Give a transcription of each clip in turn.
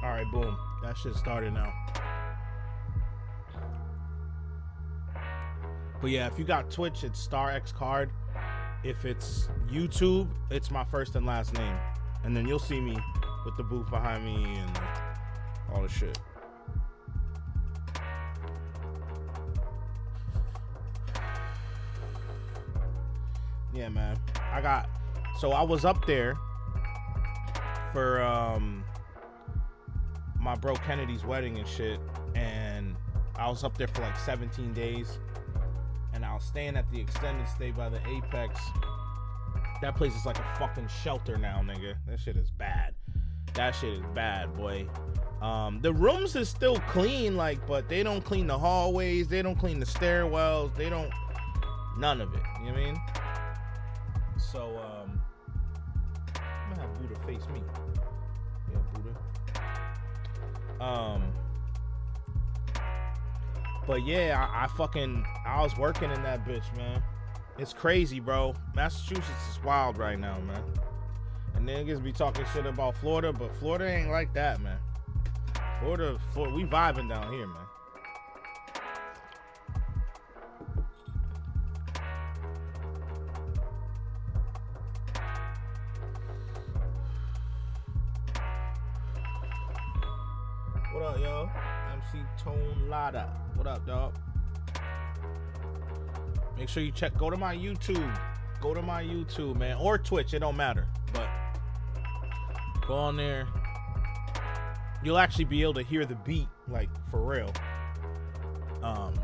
All right, boom. That shit started now. But yeah, if you got Twitch, it's Star X Card. If it's YouTube, it's my first and last name. And then you'll see me with the booth behind me and all the shit. Yeah, man. So I was up there for my bro Kennedy's wedding and shit, and I was up there for like 17 days, and I was staying at the extended stay by the Apex. That place is like a fucking shelter now, nigga. That shit is bad. That shit is bad, boy. The rooms is still clean, like, but they don't clean the hallways, they don't clean the stairwells, they don't, none of it, you know what I mean? So, I'm gonna have Buddha face me. Yeah, Buddha. But yeah, I was working in that bitch, man. It's crazy, bro. Massachusetts is wild right now, man. And niggas be talking shit about Florida, but Florida ain't like that, man. Florida, we vibing down here, man. What up, y'all? MC Tone Lada. What up, dog? Make sure you go to my YouTube. Go to my YouTube, man. Or Twitch, it don't matter. But go on there. You'll actually be able to hear the beat, like, for real. And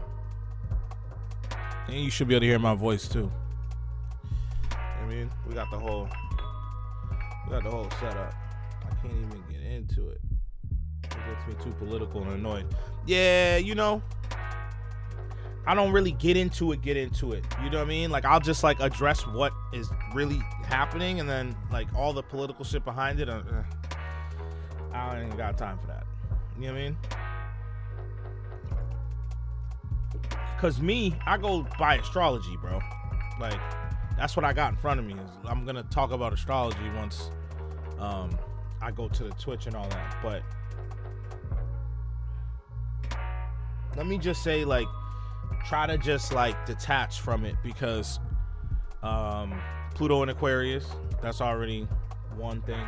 you should be able to hear my voice, too. I mean, we got the whole setup. I can't even get into it. It gets me too political and annoyed. Yeah, you know, I don't really get into it. You know what I mean? Like, I'll just, like, address what is really happening, and then, like, all the political shit behind it, I ain't got time for that. You know what I mean? Cause I go by astrology, bro. Like, that's what I got in front of me. Is I'm gonna talk about astrology once I go to the Twitch and all that. But let me just say, like, try to just, like, detach from it, because Pluto in Aquarius, that's already one thing.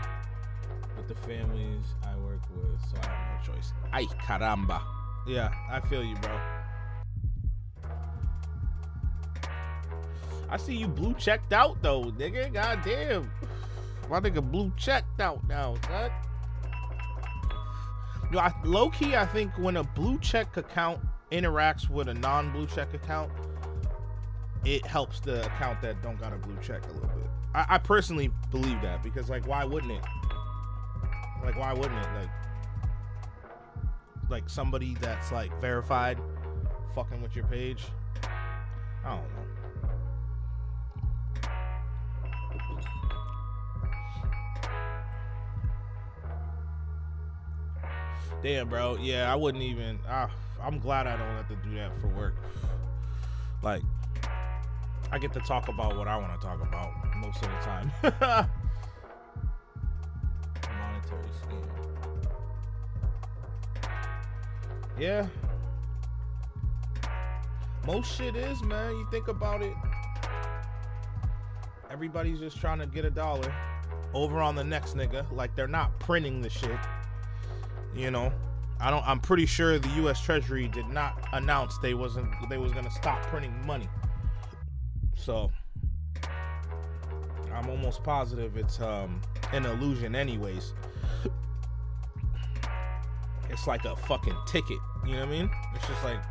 With the families I work with, so I have no choice. Ay, caramba. Yeah, I feel you, bro. I see you blue checked out, though, nigga. Goddamn. My nigga blue checked out now, son. Yo, low-key, I think when a blue check account interacts with a non-blue check account, it helps the account that don't got a blue check a little bit. I personally believe that, because, like, why wouldn't it? Like, why wouldn't it? Like somebody that's, like, verified fucking with your page? I don't know. Damn, bro. Yeah, I wouldn't even. I'm glad I don't have to do that for work. Like, I get to talk about what I want to talk about most of the time. Monetary scam. Yeah. Most shit is, man. You think about it. Everybody's just trying to get a dollar over on the next nigga. Like, they're not printing the shit. You know, I'm pretty sure the U.S. Treasury did not announce they was gonna stop printing money. So I'm almost positive it's an illusion anyways. It's like a fucking ticket, you know what I mean? It's just like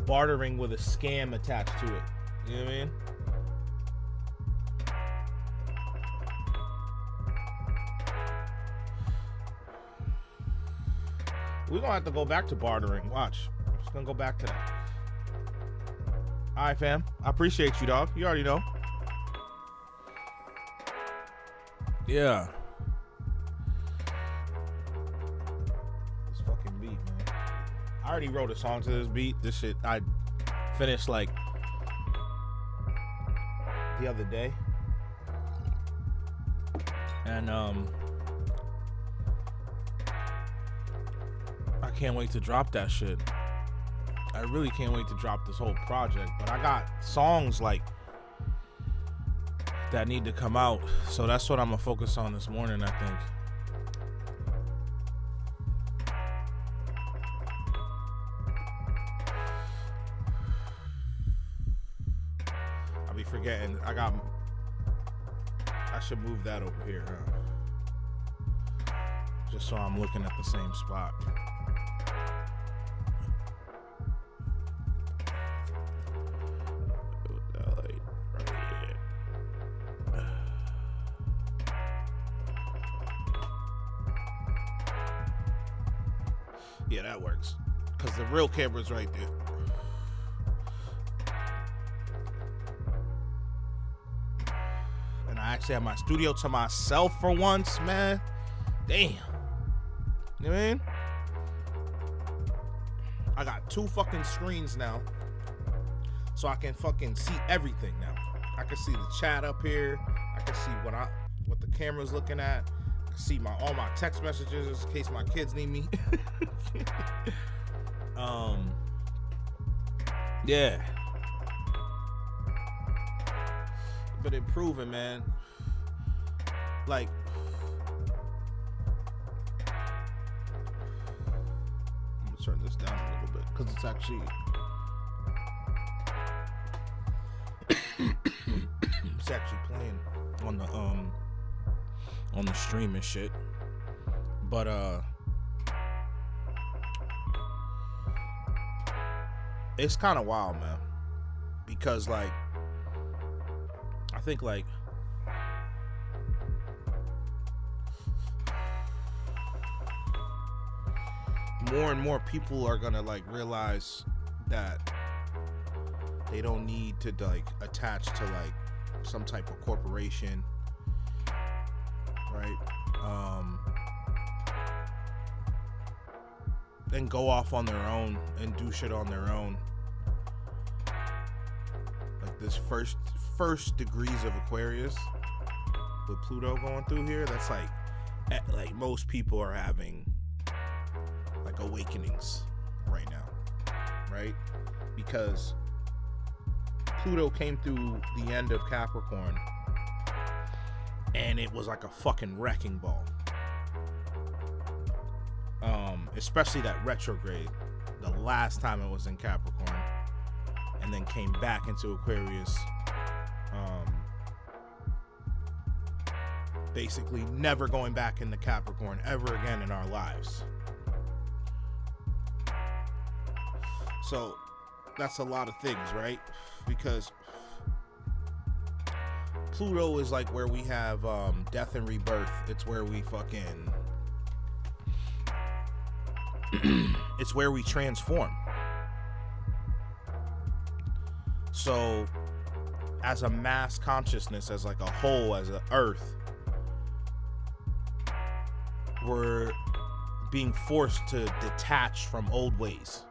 bartering with a scam attached to it. You know what I mean? We're gonna have to go back to bartering. Watch. We're just gonna go back to that. Alright, fam. I appreciate you, dog. You already know. Yeah. This fucking beat, man. I already wrote a song to this beat. This shit I finished like the other day. And I can't wait to drop that shit. I really can't wait to drop this whole project. But I got songs like that need to come out, so that's what I'm gonna focus on this morning, I think. I'll be forgetting. I should move that over here, huh? Just so I'm looking at the same spot. Yeah, that works. Because the real camera's right there. And I actually have my studio to myself for once, man. Damn. You know what I mean? I got 2 fucking screens now. So I can fucking see everything now. I can see the chat up here. I can see what the camera's looking at. See all my text messages in case my kids need me. Yeah. But improving, man. Like, I'm gonna turn this down a little bit because it's actually it's actually playing on the stream and shit. But it's kind of wild, man, because like I think like more and more people are gonna like realize that they don't need to like attach to like some type of corporation, right? And go off on their own and do shit on their own. Like this first degrees of Aquarius with Pluto going through here, that's like most people are having like awakenings right now, right? Because Pluto came through the end of Capricorn and it was like a fucking wrecking ball. Especially that retrograde, the last time it was in Capricorn, and then came back into Aquarius. Basically never going back into Capricorn ever again in our lives. So that's a lot of things, right? Because Pluto is like where we have death and rebirth. It's where we fucking it's where we transform. So as a mass consciousness, as like a whole, as an earth, we're being forced to detach from old ways.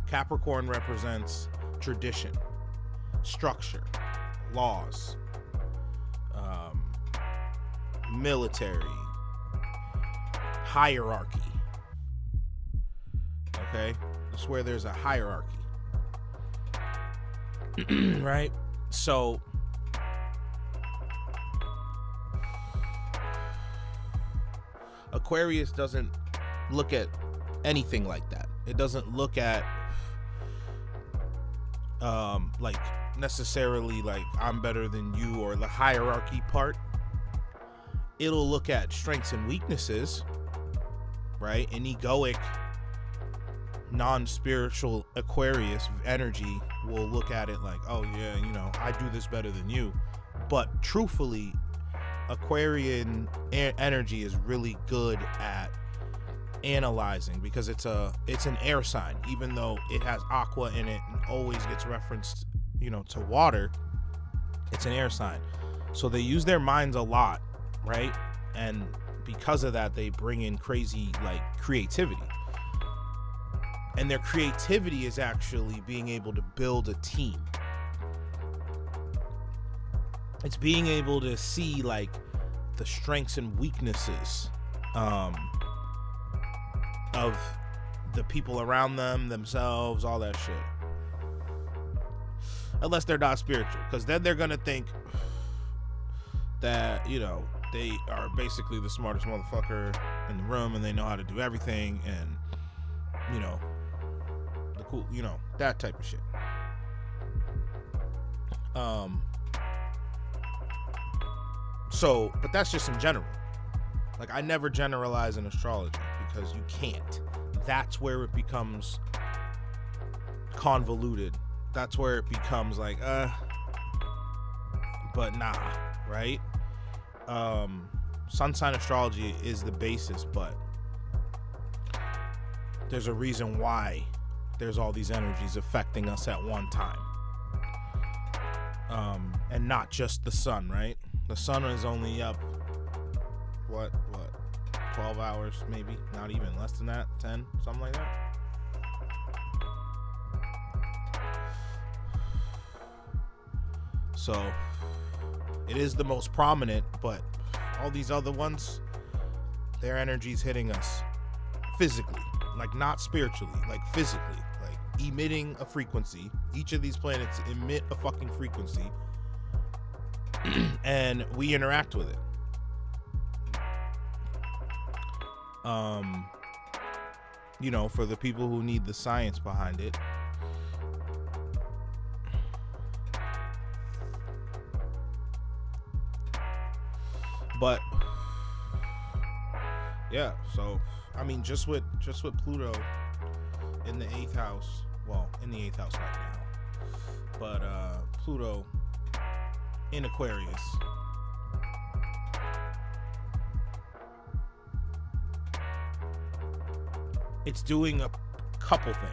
Capricorn represents tradition, structure, laws, military, hierarchy. Okay? That's where there's a hierarchy. Right? So Aquarius doesn't look at anything like that. It doesn't look at like necessarily like I'm better than you or the hierarchy part. It'll look at strengths and weaknesses, right? An egoic, non-spiritual Aquarius energy will look at it like, oh yeah, you know, I do this better than you. But truthfully, Aquarian energy is really good at analyzing, because it's an air sign, even though it has aqua in it and always gets referenced, you know, to water. It's an air sign, so they use their minds a lot, right? And because of that, they bring in crazy like creativity, and their creativity is actually being able to build a team. It's being able to see like the strengths and weaknesses of the people around them, themselves, all that shit. Unless they're not spiritual, because then they're gonna think that, you know, they are basically the smartest motherfucker in the room and they know how to do everything, and, you know, the cool, you know, that type of shit. So, but that's just in general. Like, I never generalize in astrology because you can't. That's where it becomes convoluted. That's where it becomes like, but nah, right? Sun sign astrology is the basis, but there's a reason why there's all these energies affecting us at one time. And not just the sun, right? The sun is only up, what, 12 hours maybe? Not even, less than that, 10, something like that. So, it is the most prominent, but all these other ones, their energy's hitting us physically, like not spiritually, like physically, like emitting a frequency. Each of these planets emit a fucking frequency, and we interact with it. You know, for the people who need the science behind it, but yeah, so I mean, just with Pluto in the 8th house, well, in the 8th house right now, but Pluto in Aquarius, it's doing a couple things.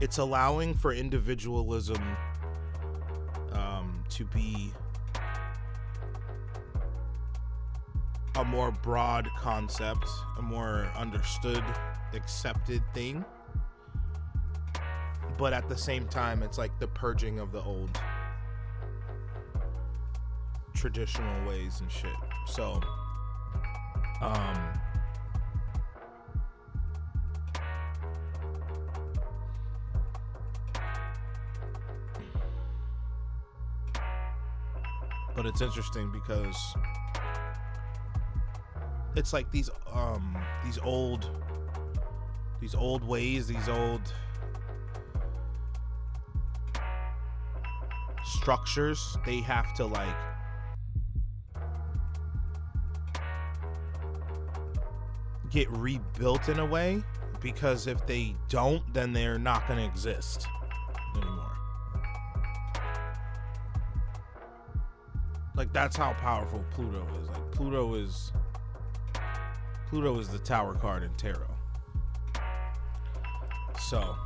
It's allowing for individualism to be a more broad concept, a more understood, accepted thing. But at the same time, it's like the purging of the old traditional ways and shit. So, but it's interesting because it's like these old ways, these old structures, they have to like get rebuilt in a way, because if they don't, then they're not going to exist anymore. Like, that's how powerful Pluto is. Like, Pluto is the tower card in tarot. So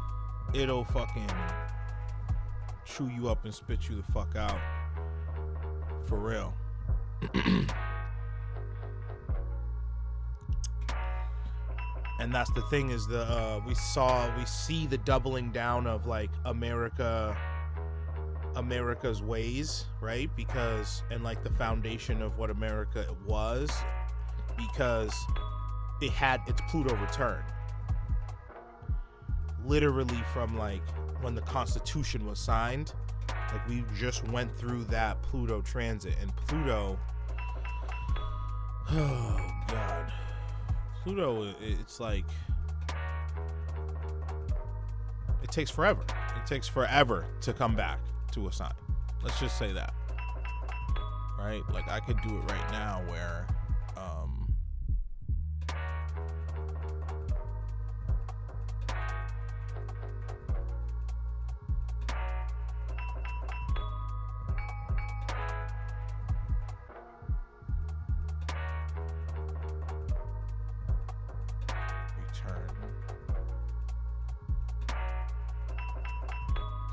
it'll fucking chew you up and spit you the fuck out for real. And that's the thing, is we see the doubling down of like America's ways, right? Because, and like the foundation of what America was, because it had its Pluto return. Literally from like when the Constitution was signed, like we just went through that Pluto transit, and Pluto, oh God, Pluto, it's like, it takes forever. It takes forever to come back to a sign. Let's just say that, right? Like I could do it right now where,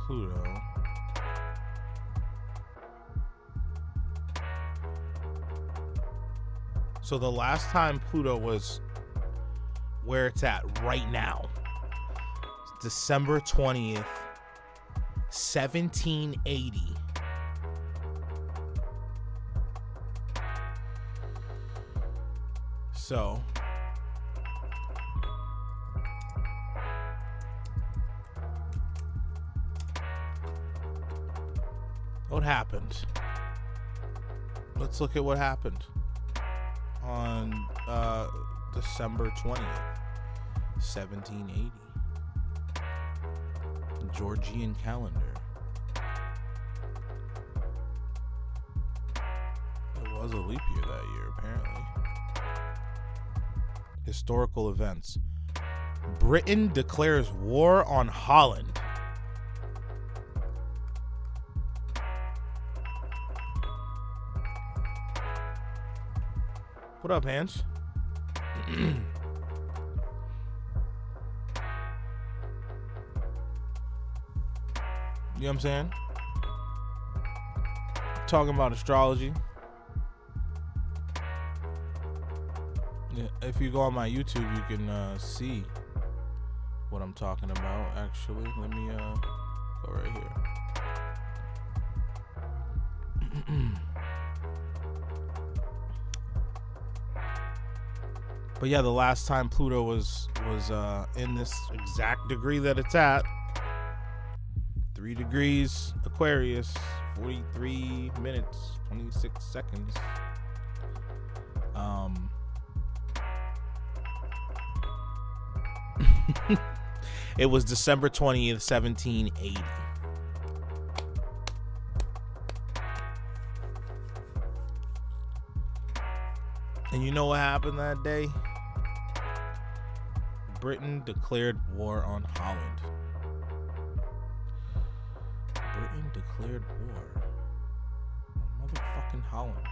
Pluto. So the last time Pluto was where it's at right now, December 20th, 1780. So what happened? Let's look at what happened on December 20th, 1780. Georgian calendar. It was a leap year that year, apparently. Historical events. Britain declares war on Holland. What up, Hans? You know what I'm saying? Talking about astrology. Yeah, if you go on my YouTube, you can see what I'm talking about. Actually, let me go right here. But yeah, the last time Pluto was in this exact degree that it's at, 3 degrees Aquarius, 43 minutes, 26 seconds. It was December 20th, 1780. And you know what happened that day? Britain declared war on Holland. Britain declared war on motherfucking Holland.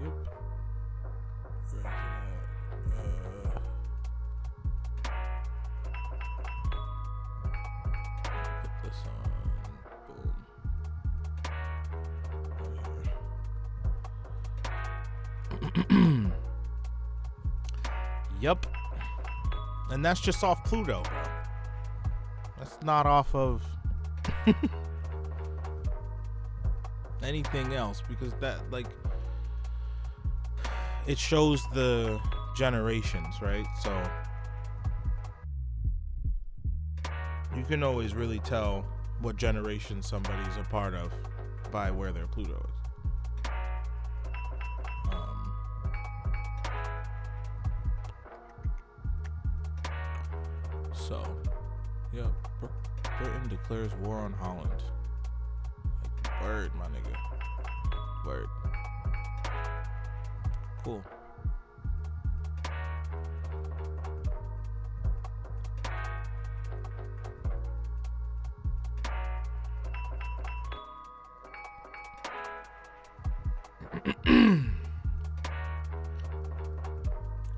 Yep. Put this on. Boom. Yep. And that's just off Pluto, bro. That's not off of anything else, because that, like, it shows the generations, right? So you can always really tell what generation somebody's a part of by where their Pluto is. So, yeah, Britain declares war on Holland. Like, word, my nigga. Word. Cool.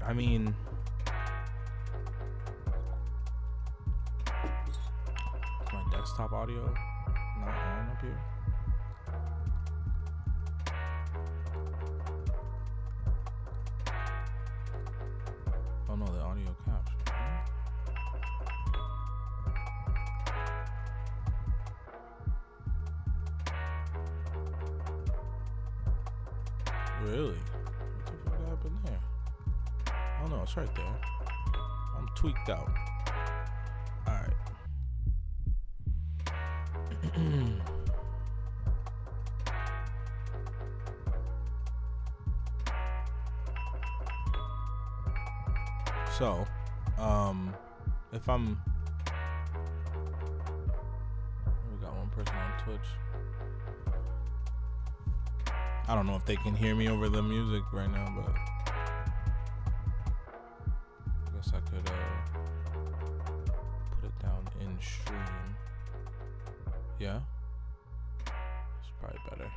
I mean, is my desktop audio not on up here? Oh no, the audio capture. Really? What the fuck happened there? Oh no, it's right there. I'm tweaked out. Alright. So, if I'm, we got one person on Twitch. I don't know if they can hear me over the music right now, but I guess I could put it down in stream. Yeah, it's probably better.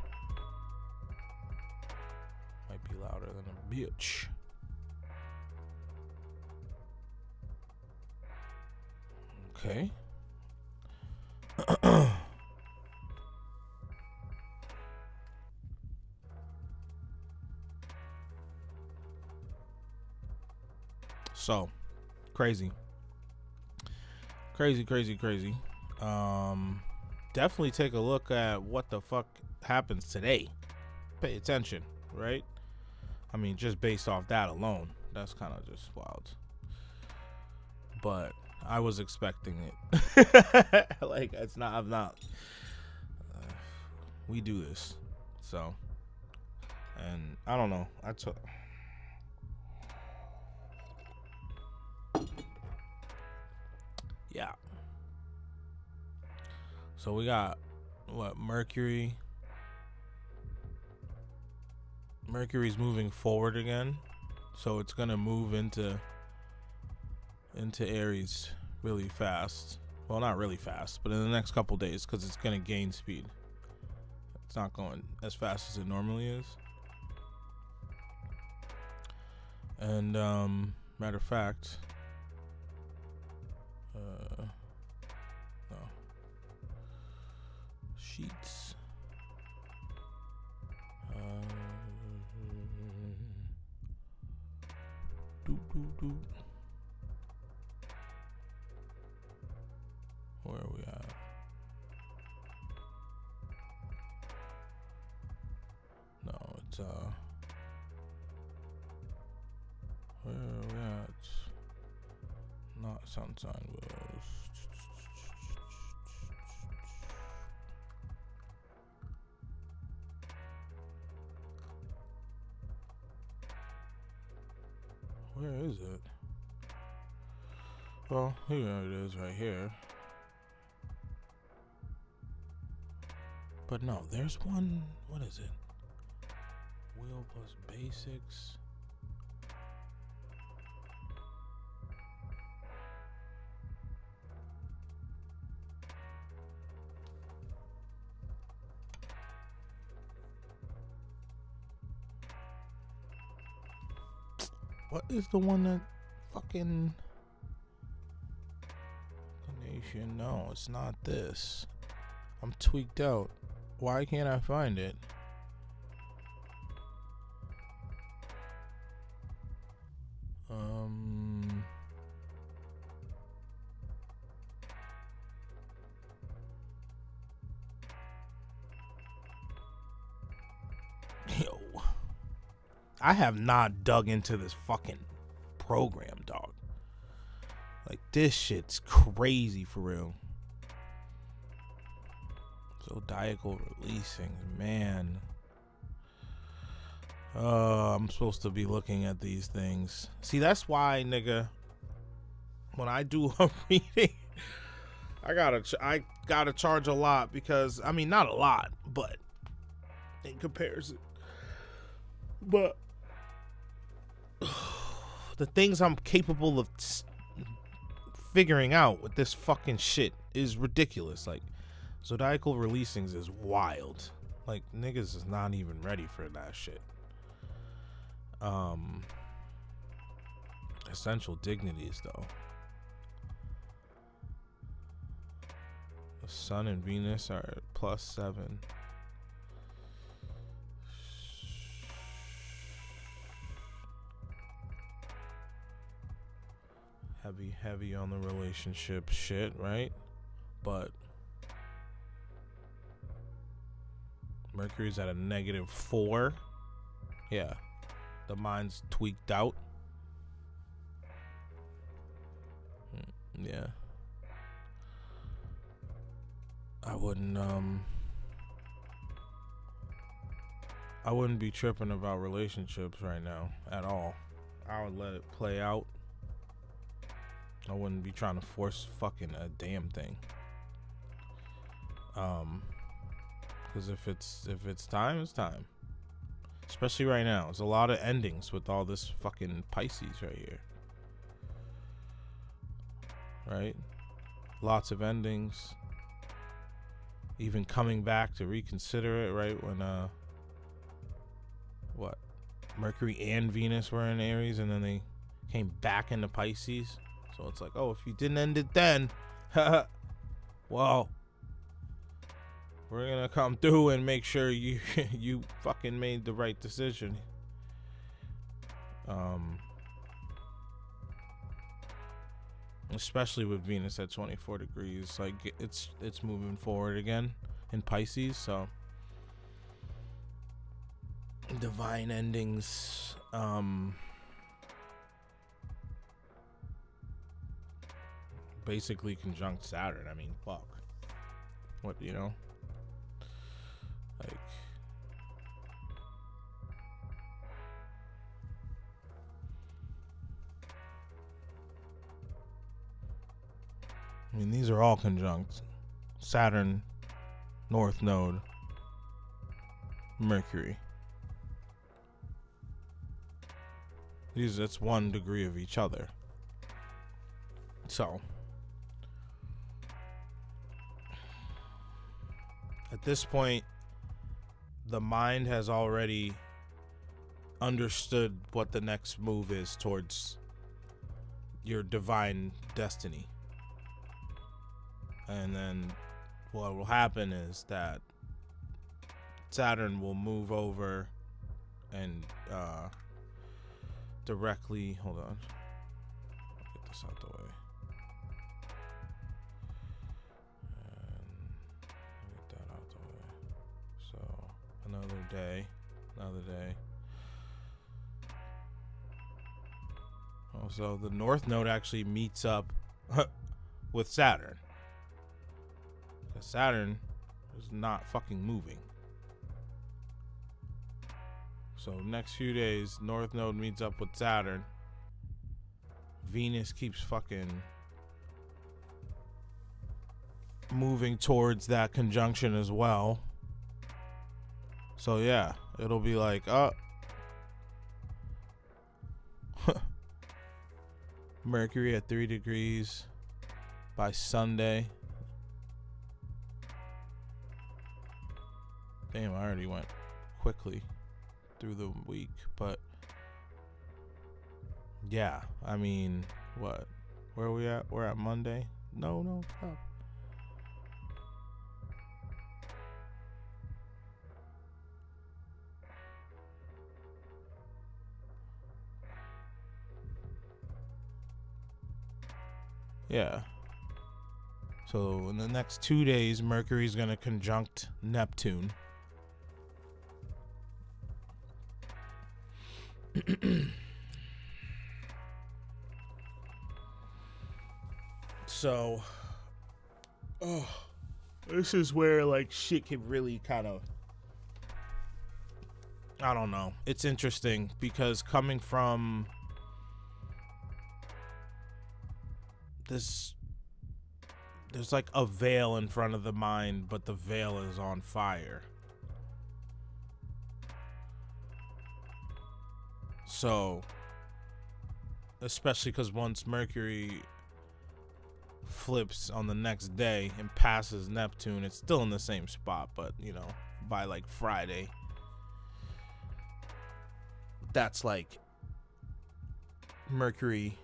Might be louder than a bitch. Okay. So crazy. Definitely take a look at what the fuck happens today. Pay attention, right? I mean, just based off that alone, that's kind of just wild. But I was expecting it. Like, it's not, I'm not. We do this. So, and I don't know. Yeah. So we got what? Mercury's moving forward again. So it's gonna move into Aries really fast. Well, not really fast, but in the next couple days, because it's gonna gain speed. It's not going as fast as it normally is. And matter of fact, no. Sheets. Where are we at? No, it's where are we at? Not sun sign was. Where is it? Well, here it is right here. But no, there's one. What is it? Wheel plus basics. What is the one that fucking nation? No, it's not this. I'm tweaked out. Why can't I find it? Yo, I have not dug into this fucking program, dog. Like, this shit's crazy for real. Zodiacal releasing, man. I'm supposed to be looking at these things. See, that's why, nigga, when I do a reading, I gotta charge a lot, because, I mean, not a lot, but in comparison. But the things I'm capable of figuring out with this fucking shit is ridiculous. Like, Zodiacal releasings is wild. Like, niggas is not even ready for that shit. Essential dignities, though. The Sun and Venus are at +7. Heavy on the relationship shit, right? But Mercury's at a -4. Yeah. The mind's tweaked out. Yeah. I wouldn't be tripping about relationships right now at all. I would let it play out. I wouldn't be trying to force fucking a damn thing. Because if it's time, it's time. Especially right now. There's a lot of endings with all this fucking Pisces right here. Right? Lots of endings. Even coming back to reconsider it, right? When Mercury and Venus were in Aries, and then they came back into Pisces. So it's like, oh, if you didn't end it then, well, we're gonna come through and make sure you you fucking made the right decision. especially with Venus at 24 degrees. Like it's moving forward again in Pisces, so divine endings. Basically conjunct Saturn. I mean, fuck. What, you know? Like, I mean, these are all conjunct. Saturn, North Node, Mercury. That's 1 degree of each other. So, at this point, the mind has already understood what the next move is towards your divine destiny. And then what will happen is that Saturn will move over and directly, hold on, get this out the way. And get that out the way. So another day. Oh, so the North Node actually meets up with Saturn. Because Saturn is not fucking moving. So next few days, North Node meets up with Saturn. Venus keeps fucking moving towards that conjunction as well. So yeah, it'll be like, Mercury at 3 degrees by Sunday. Damn, I already went quickly through the week, but yeah, I mean, what? Where are we at? We're at Monday? No, stop. Yeah. So in the next 2 days, Mercury's gonna conjunct Neptune. So, this is where like shit can really kind of, I don't know. It's interesting because coming from this, there's like a veil in front of the mind, but the veil is on fire. So, especially because once Mercury flips on the next day and passes Neptune, it's still in the same spot, but you know, by like Friday, that's like Mercury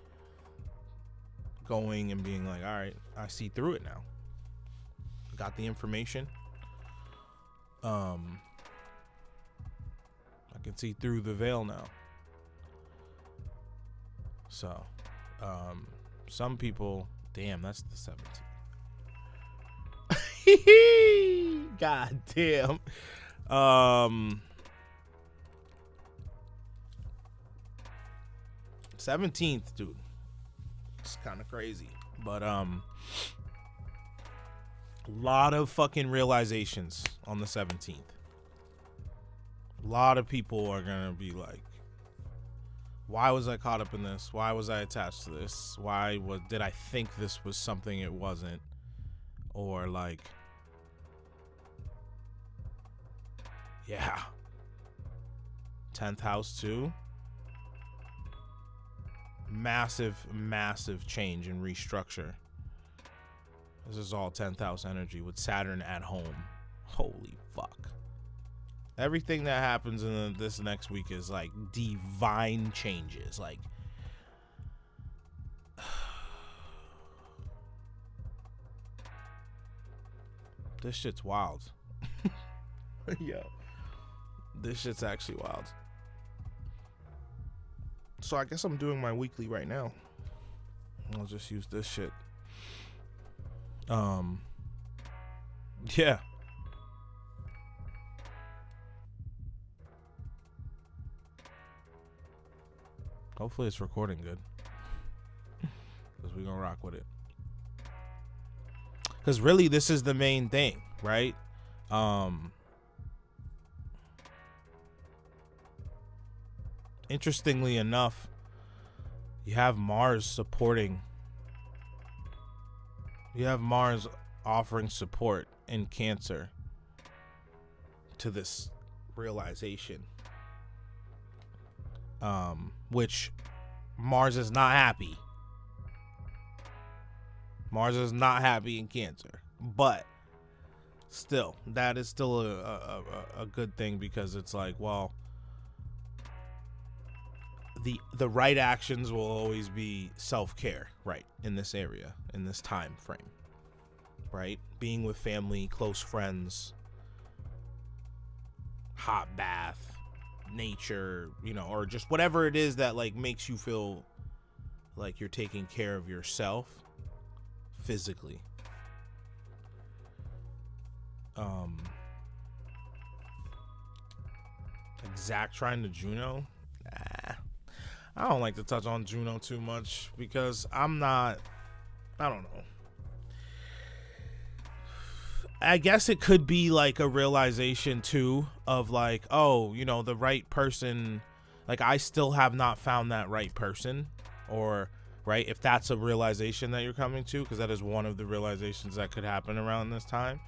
going and being like, all right, I see through it now. Got the information. I can see through the veil now. So, some people, damn, that's the 17th. God damn. 17th, dude. It's kind of crazy. But, lot of fucking realizations on the 17th. A lot of people are gonna be like, why was I caught up in this? Why was I attached to this? Did I think this was something it wasn't? Or like, yeah. 10th house too. Massive change and restructure. This is all 10th house energy with Saturn at home. Holy fuck. Everything that happens in this next week is like divine changes. Like, this shit's wild. Yo, this shit's actually wild. So I guess I'm doing my weekly right now. I'll just use this shit. Yeah. Hopefully it's recording good, because we're gonna rock with it. Because really, this is the main thing, right? Interestingly enough, you have Mars supporting. You have Mars offering support in Cancer to this realization, which Mars is not happy. Mars is not happy in Cancer, but still, that is still a good thing, because it's like, well, the right actions will always be self-care, right, in this area, in this time frame, right? Being with family, close friends, hot bath, nature, you know, or just whatever it is that like makes you feel like you're taking care of yourself physically. Exact trine to Juno. I don't like to touch on Juno too much, because I don't know. I guess it could be like a realization too of like, oh, you know, the right person, like I still have not found that right person, or right, if that's a realization that you're coming to, because that is one of the realizations that could happen around this time,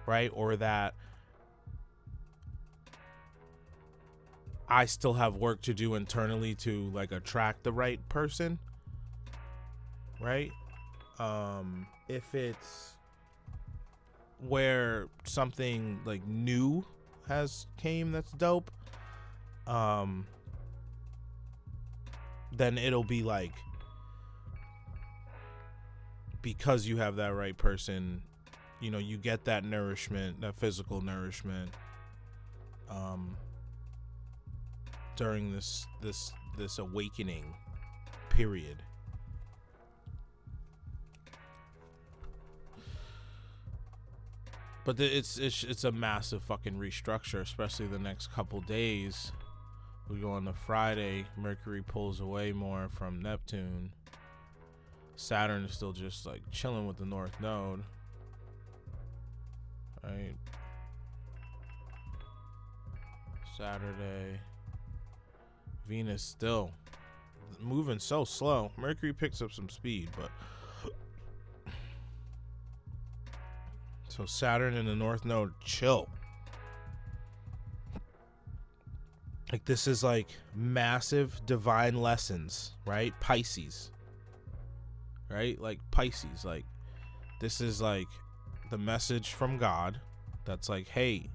right? Or that I still have work to do internally to like attract the right person, right? If it's where something like new has came that's dope, then it'll be like, because you have that right person, you know, you get that nourishment, that physical nourishment, during this awakening period. But it's a massive fucking restructure, especially the next couple days. We go on the Friday, Mercury pulls away more from Neptune. Saturn is still just like chilling with the North Node, right? Saturday, Venus still moving so slow. Mercury picks up some speed, but so Saturn and the North Node chill. Like this is like massive divine lessons, right? Pisces, right? Like Pisces, like this is like the message from God that's like, hey,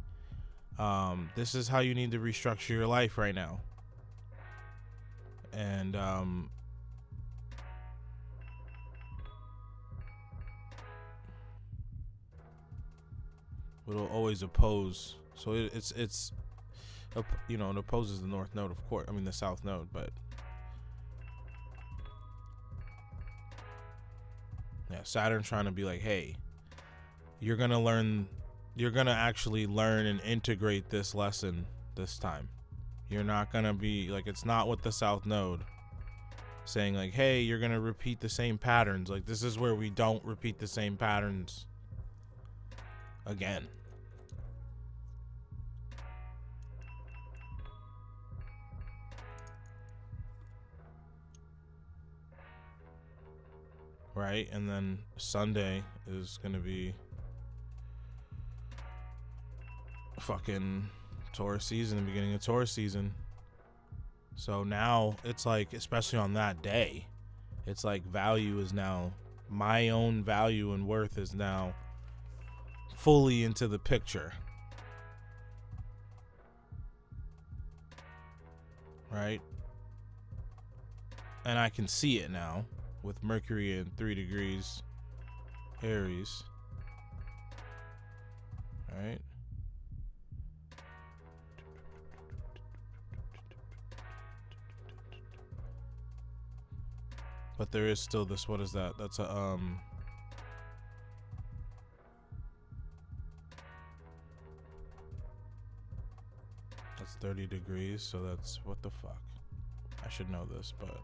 this is how you need to restructure your life right now. And it'll always oppose, so it's you know, it opposes the North Node, of course, I mean the South Node, but yeah, Saturn trying to be like, hey, you're gonna actually learn and integrate this lesson this time. You're not gonna be like, it's not with the South Node saying like, hey, you're gonna repeat the same patterns. Like this is where we don't repeat the same patterns again. Right, and then Sunday is gonna be fucking Taurus season, the beginning of Taurus season. So now it's like, especially on that day, it's like value is now, my own value and worth is now fully into the picture, right? And I can see it now with Mercury in 3 degrees Aries, right? But there is still this, what is that? That's a, that's 30 degrees, so that's, what the fuck? I should know this, but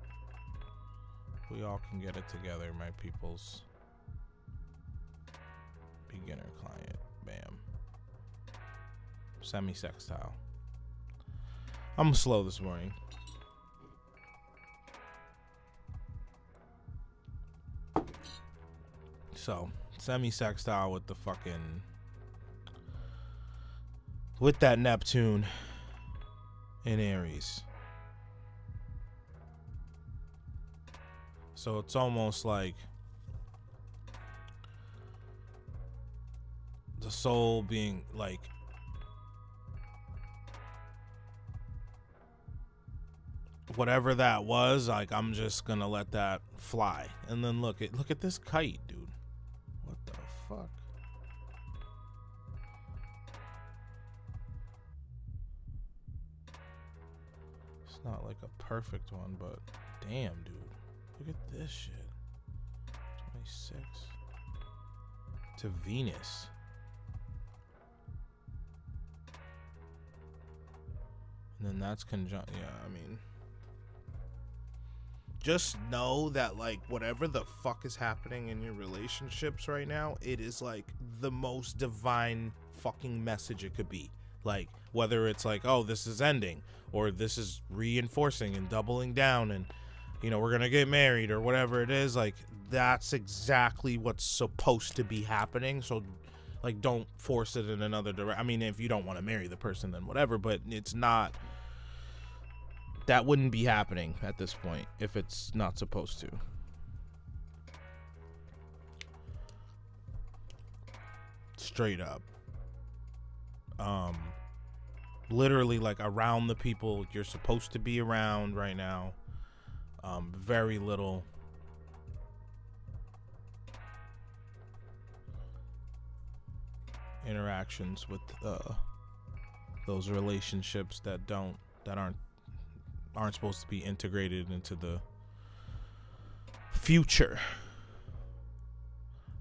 we all can get it together, my peoples. Beginner client, bam. Semi-sextile. I'm slow this morning. So, semi-sextile with the fucking, with that Neptune in Aries. So it's almost like the soul being like, whatever that was, like, I'm just gonna let that fly. And then look at this kite, dude. What the fuck? It's not like a perfect one, but damn, dude. Look at this shit. 26 to Venus. And then that's conjunct. Yeah, I mean, just know that, like, whatever the fuck is happening in your relationships right now, it is like the most divine fucking message it could be. Like, whether it's like, oh, this is ending, or this is reinforcing and doubling down, and, you know, we're gonna get married, or whatever it is, like, that's exactly what's supposed to be happening. So, like, don't force it in another direction. I mean, if you don't want to marry the person, then whatever, but it's not, that wouldn't be happening at this point if it's not supposed to. Straight up. Literally, like, around the people you're supposed to be around right now. Very little interactions with those relationships that aren't supposed to be integrated into the future.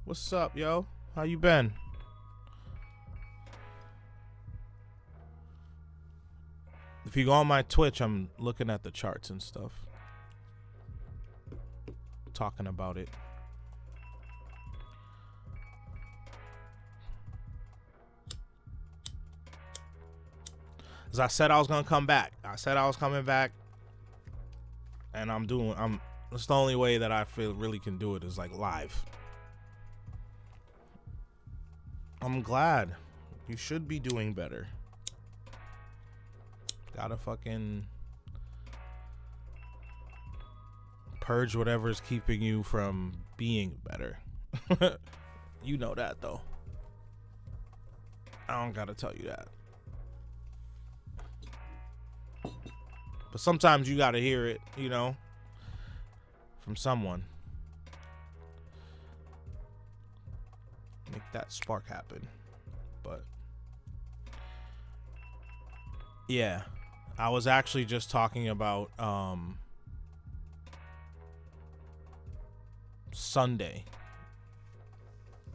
What's up, yo? How you been? If you go on my Twitch, I'm looking at the charts and stuff, talking about it. As I said, I was gonna come back. I said I was coming back, and it's the only way that I feel really can do it is like live. I'm glad. You should be doing better. Gotta fucking purge whatever's keeping you from being better. You know that, though. I don't gotta tell you that. But sometimes you gotta hear it, you know, from someone. Make that spark happen. But yeah, I was actually just talking about Sunday,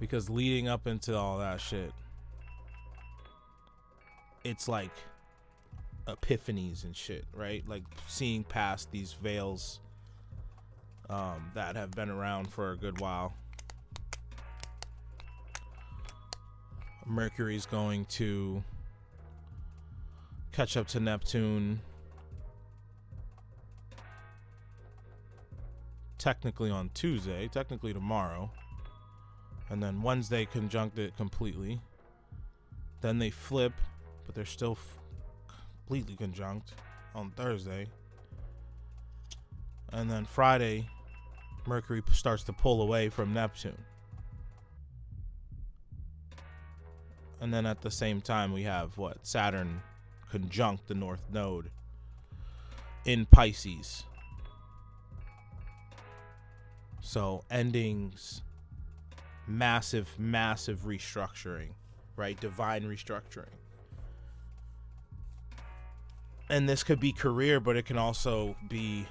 because leading up into all that shit, it's like epiphanies and shit, right? Like seeing past these veils that have been around for a good while. Mercury's going to catch up to Neptune technically on Tuesday, technically tomorrow, and then Wednesday conjunct it completely. Then they flip, but they're still completely conjunct on Thursday. And then Friday, Mercury starts to pull away from Neptune. And then at the same time, we have Saturn conjunct the North Node in Pisces. So endings, massive restructuring, right? Divine restructuring. And this could be career, but it can also be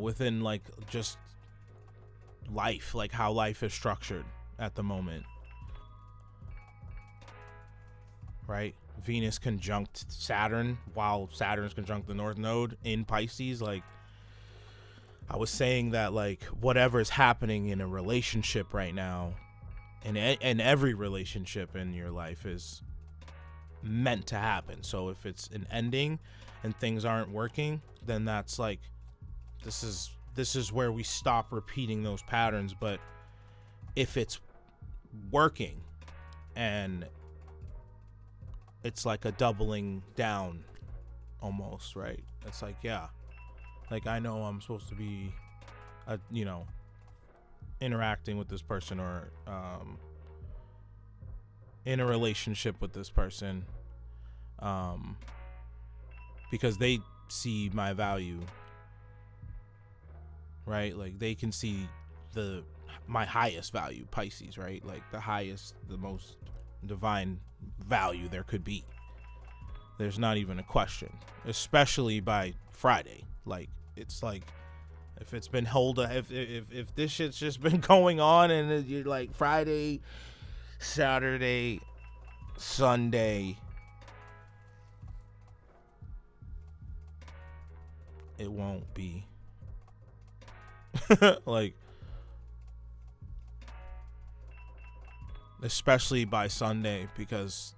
within like just life, like how life is structured at the moment, right? Venus conjunct Saturn while Saturn's conjunct the North Node in Pisces. Like, I was saying that, like, whatever's happening in a relationship right now, and every relationship in your life is meant to happen. So if it's an ending and things aren't working, then that's like, this is where we stop repeating those patterns. But if it's working and it's like a doubling down almost, right? It's like, yeah, like, I know I'm supposed to be interacting with this person, or in a relationship with this person, because they see my value, right? Like, they can see my highest value, Pisces, right? Like, the highest, the most divine value there could be. There's not even a question, especially by Friday. Like, it's like, if it's been if this shit's just been going on, and you're like Friday, Saturday, Sunday, it won't be like, especially by Sunday, because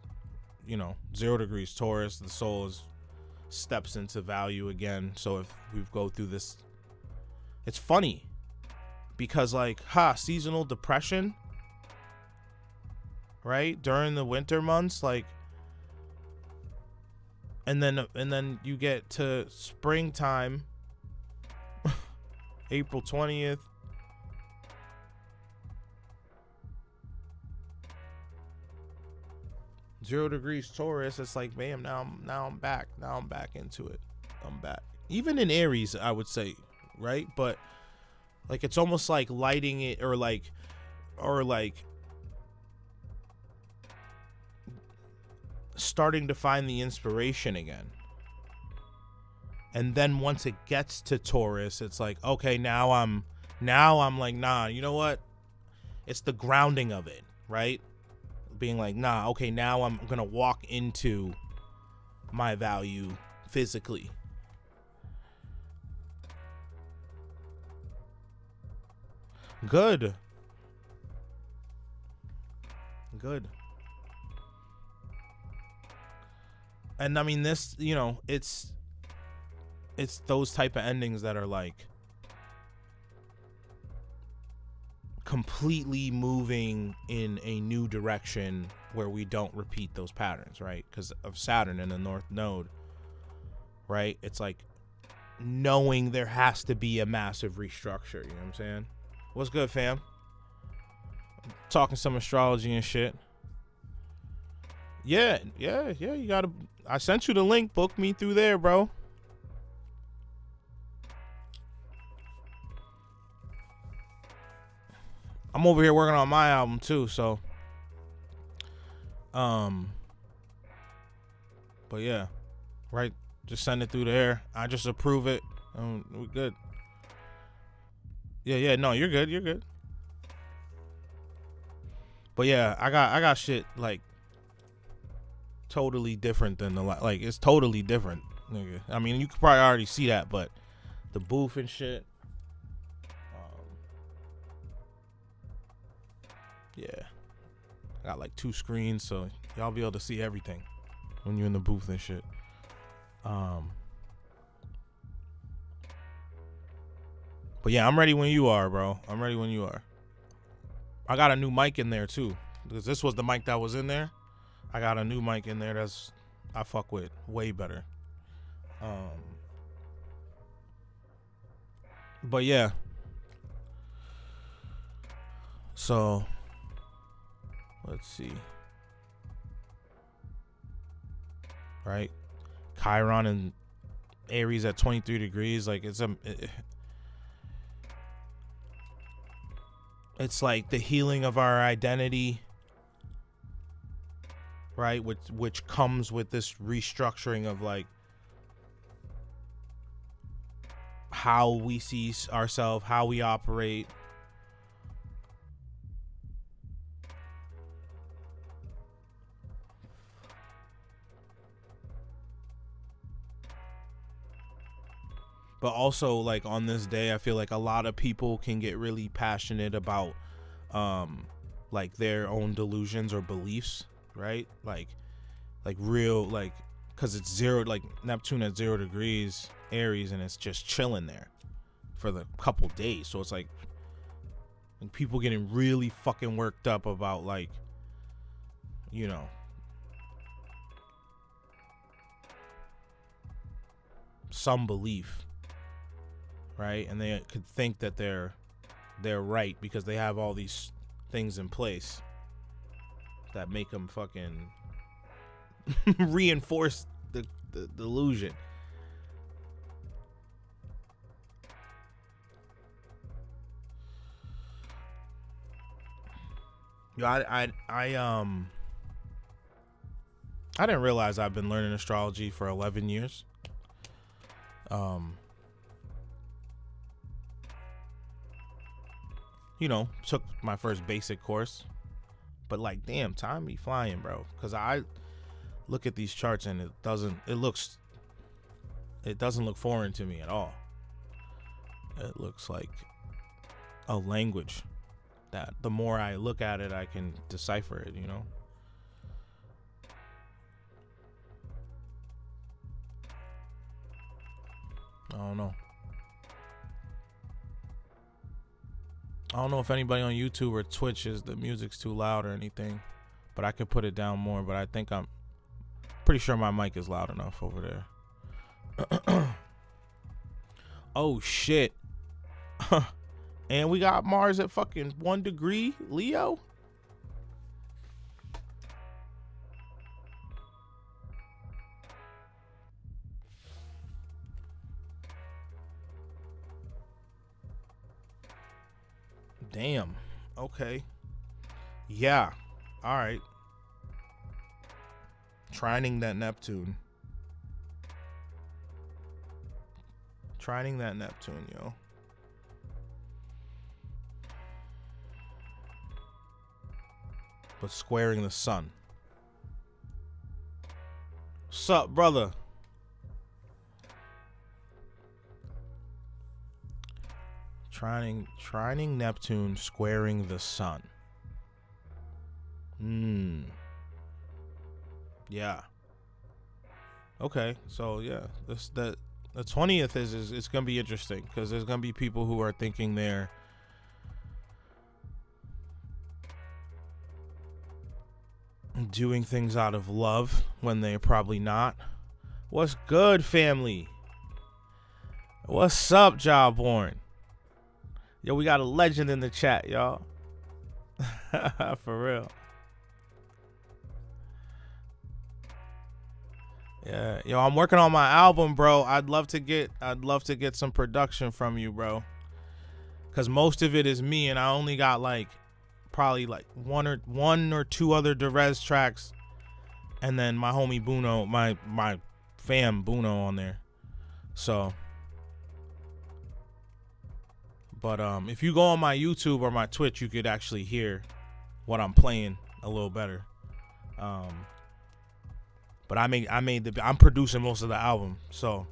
0 degrees Taurus, the soul steps into value again. So if we go through this, it's funny because, like, seasonal depression, right, during the winter months, like, and then you get to springtime, April 20th, .0 degrees Taurus. It's like, bam, now I'm back into it. I'm back, even in Aries, I would say, right? But like, it's almost like lighting it, or like starting to find the inspiration again. And then once it gets to Taurus, it's like, okay, now I'm like, nah, you know what? It's the grounding of it, right? Being like, nah, okay, now I'm gonna walk into my value physically. Good. And I mean, this, it's those type of endings that are like completely moving in a new direction where we don't repeat those patterns, right? Because of Saturn in the North Node, right? It's like knowing there has to be a massive restructure. You know what I'm saying? What's good, fam? Talking some astrology and shit. Yeah. You gotta. I sent you the link. Book me through there, bro. I'm over here working on my album too, so but yeah, right, just send it through there. I just approve it. We're good. Yeah, no, you're good. But yeah, I got shit like totally different than like, it's totally different, nigga. I mean, you could probably already see that, but the booth and shit. Yeah, I got like 2 screens, so y'all be able to see everything when you're in the booth and shit. But yeah, I'm ready when you are, bro. I'm ready when you are. I got a new mic in there too, because this was the mic that was in there. I got a new mic in there that's I fuck with way better. But yeah, so let's see. Right, Chiron and Aries at 23 degrees. Like, it's like the healing of our identity, right? Which comes with this restructuring of like how we see ourselves, how we operate. But also, like, on this day, I feel like a lot of people can get really passionate about, like, their own delusions or beliefs, right? Like real, like, because it's zero, like, Neptune at 0 degrees Aries, and it's just chilling there for the couple days. So it's like people getting really fucking worked up about, like, you know, some belief. Right, and they could think that they're right because they have all these things in place that make them fucking reinforce the delusion. Yo, I didn't realize I've been learning astrology for 11 years. You know, took my first basic course, but like, damn, time be flying, bro. Because I look at these charts and it doesn't look foreign to me at all. It looks like a language that the more I look at it, I can decipher it, you know? I don't know. I don't know if anybody on YouTube or Twitch the music's too loud or anything, but I could put it down more. But I think I'm pretty sure my mic is loud enough over there. Oh shit. And we got Mars at fucking 1 degree Leo. Damn. Okay. Yeah. All right. Trining that Neptune. Trining that Neptune, yo. But squaring the sun. Sup, brother? Trining Neptune squaring the sun. Yeah. Okay. So yeah, the 20th is it's gonna be interesting because there's gonna be people who are thinking they're doing things out of love when they're probably not. What's good, family? What's up, Jawborn? Yo, we got a legend in the chat, y'all. For real. Yeah, yo, I'm working on my album, bro. I'd love to get some production from you, bro. Cause most of it is me, and I only got like probably like one or two other Derez tracks, and then my homie Buno, my fam Buno on there. So. But if you go on my YouTube or my Twitch, you could actually hear what I'm playing a little better. But I'm producing most of the album, so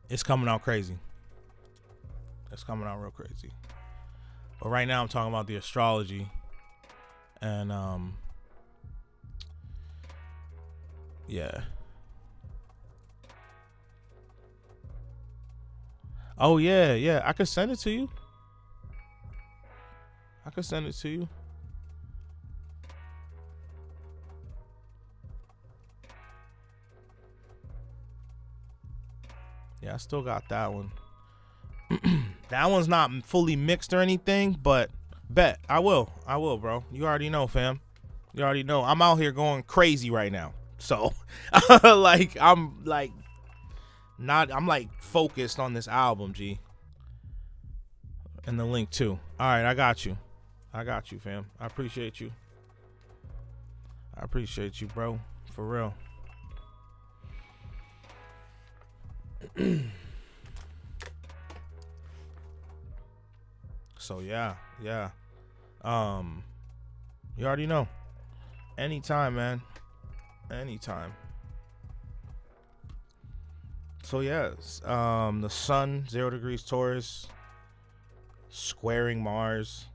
it's coming out crazy. It's coming out real crazy. But right now I'm talking about the astrology, and yeah. Oh, yeah. I could send it to you. Yeah, I still got that one. That one's not fully mixed or anything, but bet. I will, bro. You already know, fam. You already know. I'm out here going crazy right now. So, I'm focused on this album, G. And the link too. All right, I got you, fam. I appreciate you, bro. For real. So yeah. You already know. Anytime, man. Anytime. So yeah, the sun, 0 degrees Taurus, squaring Mars.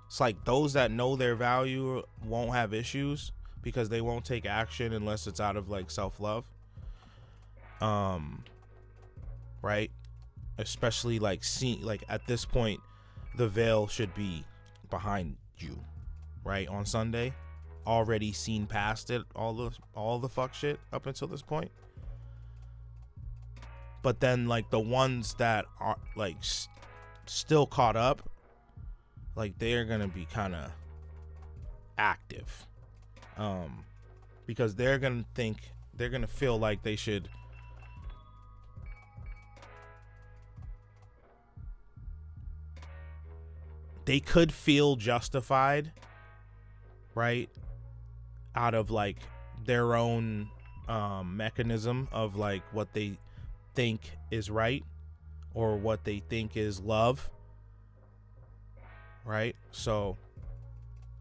It's like those that know their value won't have issues because they won't take action unless it's out of like self-love. Right? Especially like at this point, the veil should be behind you, right? On Sunday, already seen past it, all the fuck shit up until this point. But then like the ones that are like still caught up, like they're gonna be kind of active, because they're gonna feel like they should they could feel justified, right, out of like their own mechanism of like what they think is right or what they think is love, right? So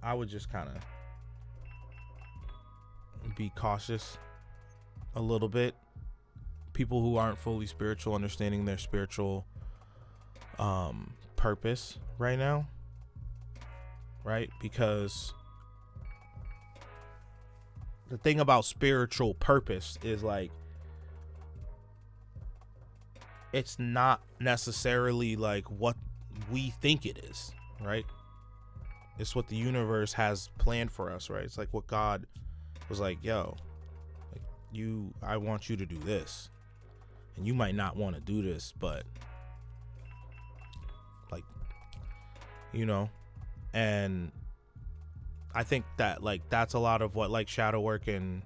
I would just kind of be cautious a little bit. People who aren't fully spiritual, understanding their spiritual purpose right now, right? Because the thing about spiritual purpose is like it's not necessarily like what we think it is, right? It's what the universe has planned for us, right? It's like what God was like, yo, like I want you to do this, and you might not want to do this, but like, you know. And I think that like that's a lot of what like shadow work and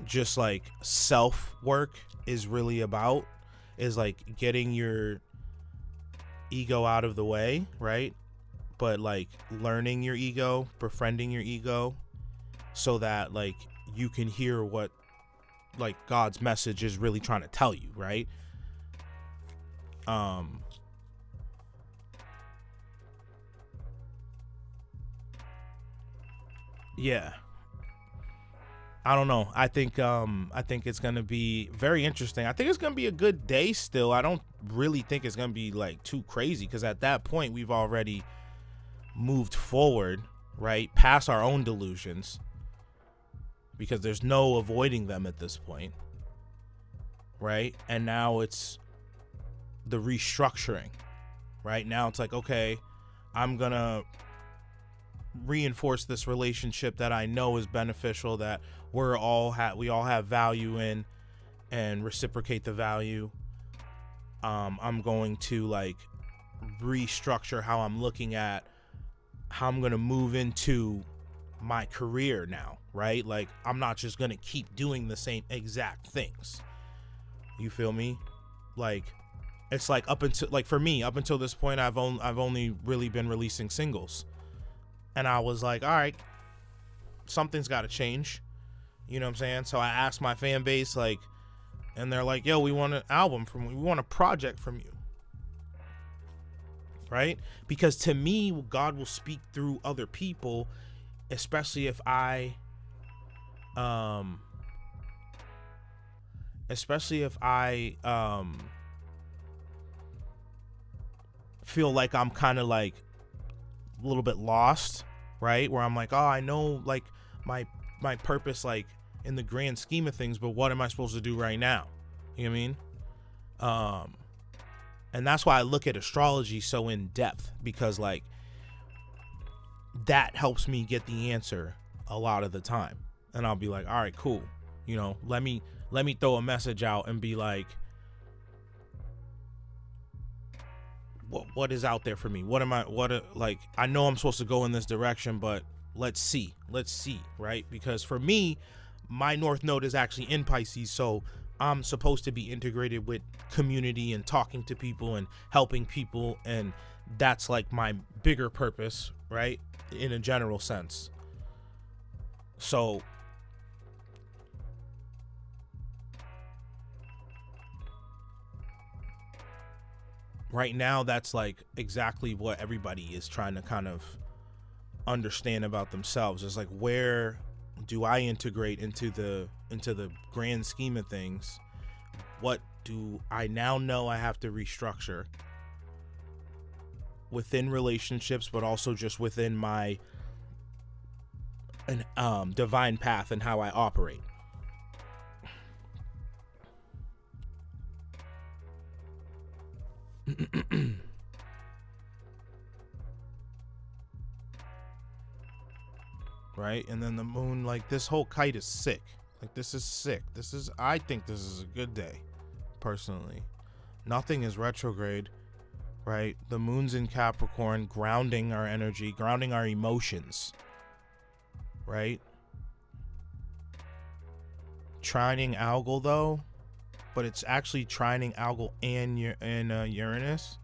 just like self work is really about, is like getting your ego out of the way, right? But like learning your ego, befriending your ego, so that like you can hear what like God's message is really trying to tell you, right? Yeah. I don't know. I think it's gonna be very interesting. I think it's gonna be a good day still. I don't really think it's gonna be like too crazy, because at that point we've already moved forward, right, past our own delusions, because there's no avoiding them at this point, right? And now it's the restructuring, right? Now it's like, okay, I'm gonna reinforce this relationship that I know is beneficial, that we all have value in, and reciprocate the value. I'm going to like restructure how I'm looking at how I'm going to move into my career now, right? Like I'm not just going to keep doing the same exact things. You feel me? Like it's like up until like for me, up until this point, I've only really been releasing singles. And I was like, all right, something's got to change. You know what I'm saying? So I asked my fan base, like, and they're like, yo, we want an album from you. We want a project from you. Right? Because to me, God will speak through other people, especially if I feel like I'm kind of like a little bit lost, right? Where I'm like, oh, I know like my purpose, like in the grand scheme of things, but what am I supposed to do right now? You know what I mean? And that's why I look at astrology so in depth, because like that helps me get the answer a lot of the time. And I'll be like, all right, cool. You know, let me throw a message out and be like, what is out there for me? Like, I know I'm supposed to go in this direction, but let's see, right? Because for me, my North Node is actually in Pisces, so I'm supposed to be integrated with community and talking to people and helping people, and that's like my bigger purpose, right? In a general sense. So right now that's like exactly what everybody is trying to kind of understand about themselves. Is like, where do I integrate into the grand scheme of things? What do I now know I have to restructure within relationships, but also just within my divine path and how I operate? Right? And then the moon, like, this whole kite is sick. Like, this is sick. I think this is a good day, personally. Nothing is retrograde, right? The moon's in Capricorn, grounding our energy, grounding our emotions, right? Trining Algol, though, but it's actually trining Algol and Uranus.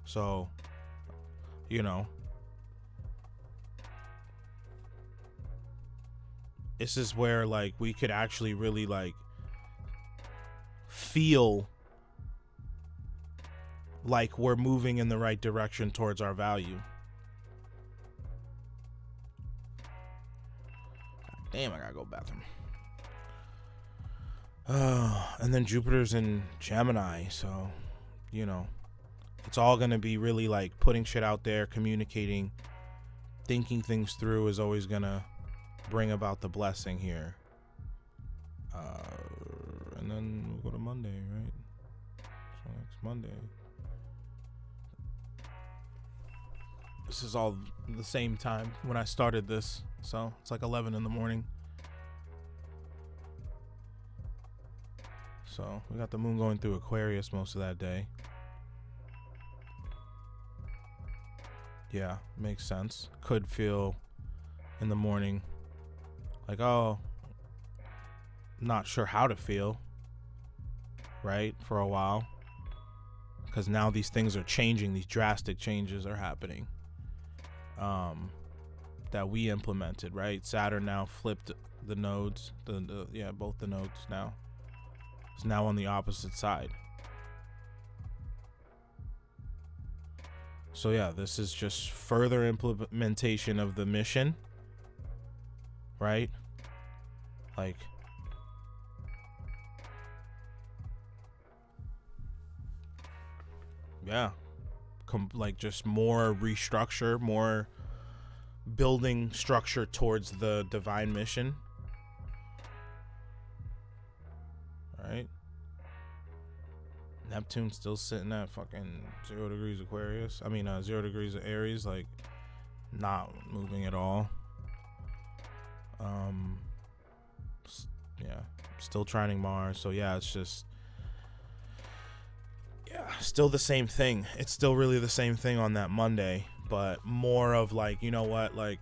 So, you know, this is where, like, we could actually really, like, feel like we're moving in the right direction towards our value. God damn, I gotta go bathroom. And then Jupiter's in Gemini, so, you know, it's all gonna be really like putting shit out there, communicating, thinking things through is always gonna bring about the blessing here. And then we'll go to Monday, right? So next Monday. This is all the same time when I started this, so it's like 11 in the morning. So we got the moon going through Aquarius most of that day. Yeah, makes sense. Could feel in the morning like, oh, not sure how to feel, right, for a while, because now these things are changing. These drastic changes are happening that we implemented, right? Saturn now flipped the nodes, both the nodes now. It's now on the opposite side. So yeah, this is just further implementation of the mission, right? Like, yeah, like just more restructure, more building structure towards the divine mission, right? Neptune's still sitting at fucking 0 degrees Aquarius. 0 degrees of Aries, like not moving at all. Yeah, still trining Mars. So yeah, it's just, yeah, still the same thing. It's still really the same thing on that Monday, but more of like, you know what, like,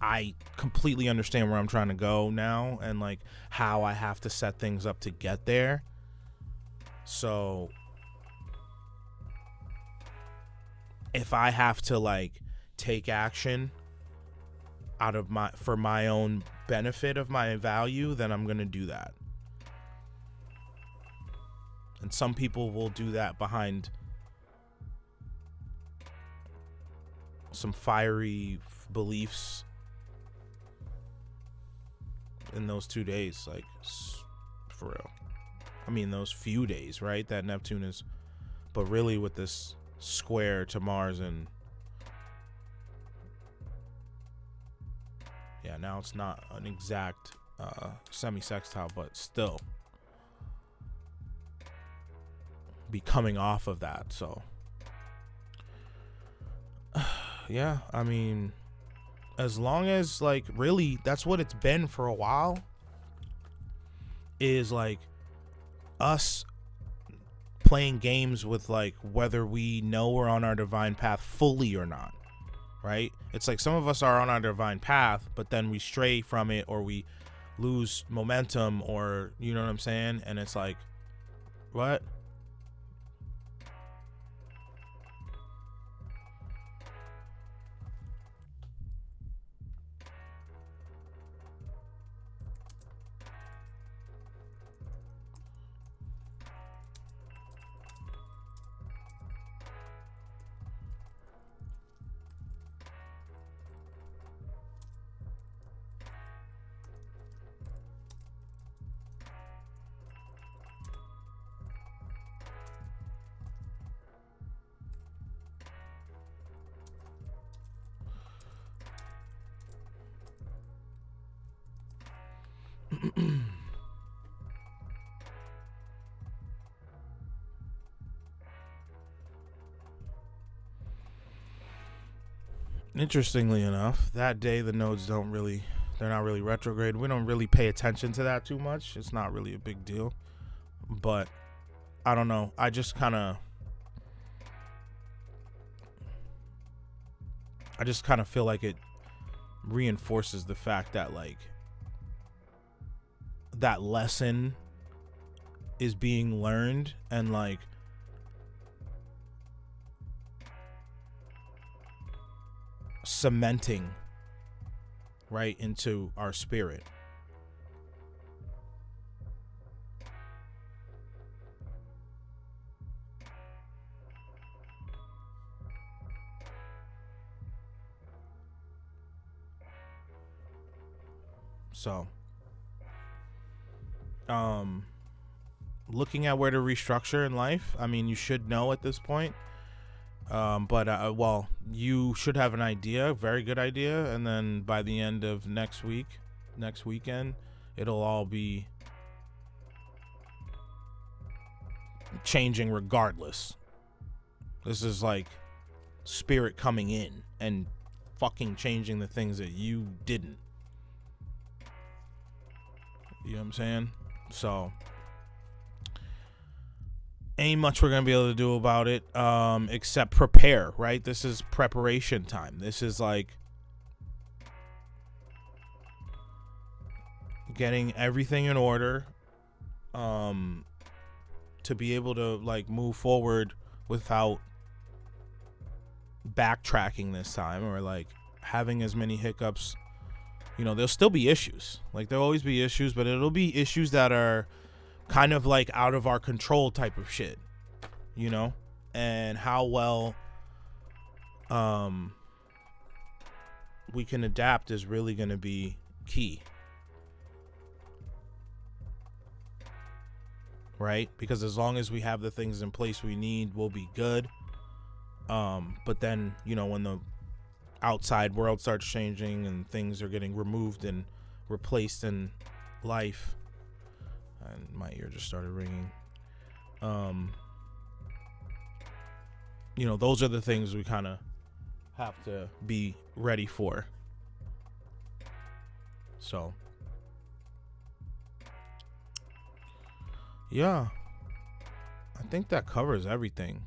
I completely understand where I'm trying to go now and like how I have to set things up to get there. So if I have to like take action out of for my own benefit of my value, then I'm going to do that. And some people will do that behind some fiery beliefs in those 2 days, like, for real. Those few days, right, that Neptune is, but really with this square to Mars, and yeah, now it's not an exact semi-sextile, but still be coming off of that. So yeah, as long as, like, really that's what it's been for a while, is like us playing games with like whether we know we're on our divine path fully or not, right? It's like some of us are on our divine path, but then we stray from it, or we lose momentum, or, you know what I'm saying? And it's like, what? Interestingly enough, that day the nodes they're not really retrograde. We don't really pay attention to that too much. It's not really a big deal. But I don't know. I just kind of feel like it reinforces the fact that like that lesson is being learned and like cementing right into our spirit. So, looking at where to restructure in life, I mean, you should know at this point. Well, you should have an idea, very good idea, and then by the end of next weekend, it'll all be changing regardless. This is like spirit coming in and fucking changing the things that you didn't. You know what I'm saying? So ain't much we're gonna be able to do about it except prepare, right? This is preparation time. This is like getting everything in order to be able to like move forward without backtracking this time or like having as many hiccups. You know, there'll still be issues. Like there'll always be issues, but it'll be issues that are kind of like out of our control type of shit, you know, and how well we can adapt is really going to be key, right? Because as long as we have the things in place we need, we'll be good. But then, you know, when the outside world starts changing and things are getting removed and replaced in life, and my ear just started ringing. You know, those are the things we kind of have to be ready for. So, yeah, I think that covers everything.